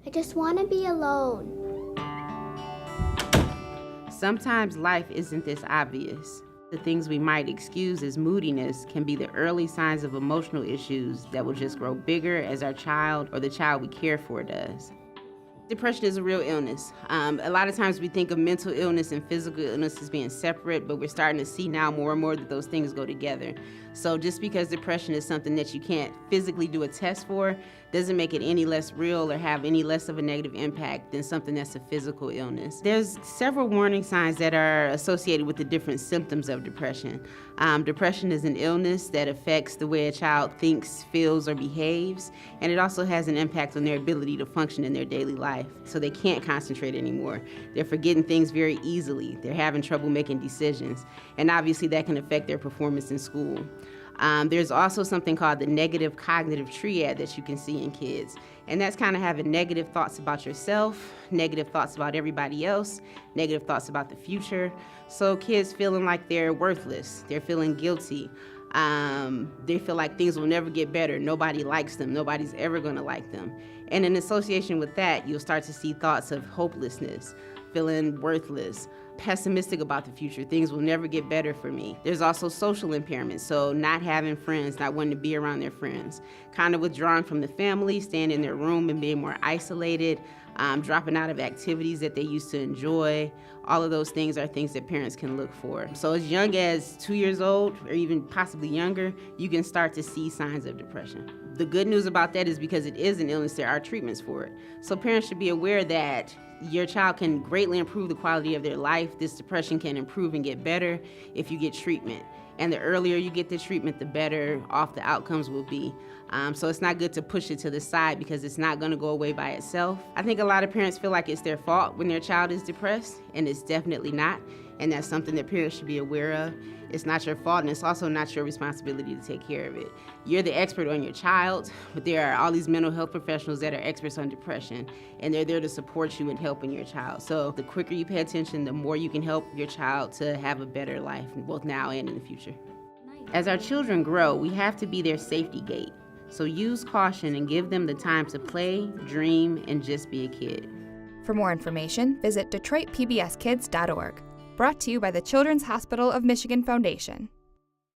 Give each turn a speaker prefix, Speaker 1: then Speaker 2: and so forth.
Speaker 1: I just want to be alone.
Speaker 2: Sometimes life isn't this obvious. The things we might excuse as moodiness can be the early signs of emotional issues that will just grow bigger as our child or the child we care for does. Depression is a real illness. A lot of times we think of mental illness and physical illness as being separate, but we're starting to see now more and more that those things go together. So just because depression is something that you can't physically do a test for doesn't make it any less real or have any less of a negative impact than something that's a physical illness. There's several warning signs that are associated with the different symptoms of depression. Depression is an illness that affects the way a child thinks, feels, or behaves, and it also has an impact on their ability to function in their daily life. So they can't concentrate anymore. They're forgetting things very easily. They're having trouble making decisions, and obviously that can affect their performance in school. There's also something called the negative cognitive triad that you can see in kids, and that's kind of having negative thoughts about yourself, negative thoughts about everybody else, negative thoughts about the future. So kids feeling like they're worthless, they're feeling guilty, they feel like things will never get better, nobody likes them, nobody's ever going to like them. And in association with that, you'll start to see thoughts of hopelessness, feeling worthless, pessimistic about the future. Things will never get better for me. There's also social impairment, so not having friends, not wanting to be around their friends, kind of withdrawing from the family, staying in their room and being more isolated, dropping out of activities that they used to enjoy. All of those things are things that parents can look for. So as young as 2 years old, or even possibly younger, you can start to see signs of depression. The good news about that is because it is an illness, there are treatments for it. So parents should be aware that your child can greatly improve the quality of their life. This depression can improve and get better if you get treatment. And the earlier you get the treatment, the better off the outcomes will be. So it's not good to push it to the side because it's not going to go away by itself. I think a lot of parents feel like it's their fault when their child is depressed, and it's definitely not. And that's something that parents should be aware of. It's not your fault, and it's also not your responsibility to take care of it. You're the expert on your child, but there are all these mental health professionals that are experts on depression, and they're there to support you in helping your child. So the quicker you pay attention, the more you can help your child to have a better life, both now and in the future. As our children grow, we have to be their safety gate. So use caution and give them the time to play, dream, and just be a kid.
Speaker 3: For more information, visit DetroitPBSKids.org. Brought to you by the Children's Hospital of Michigan Foundation.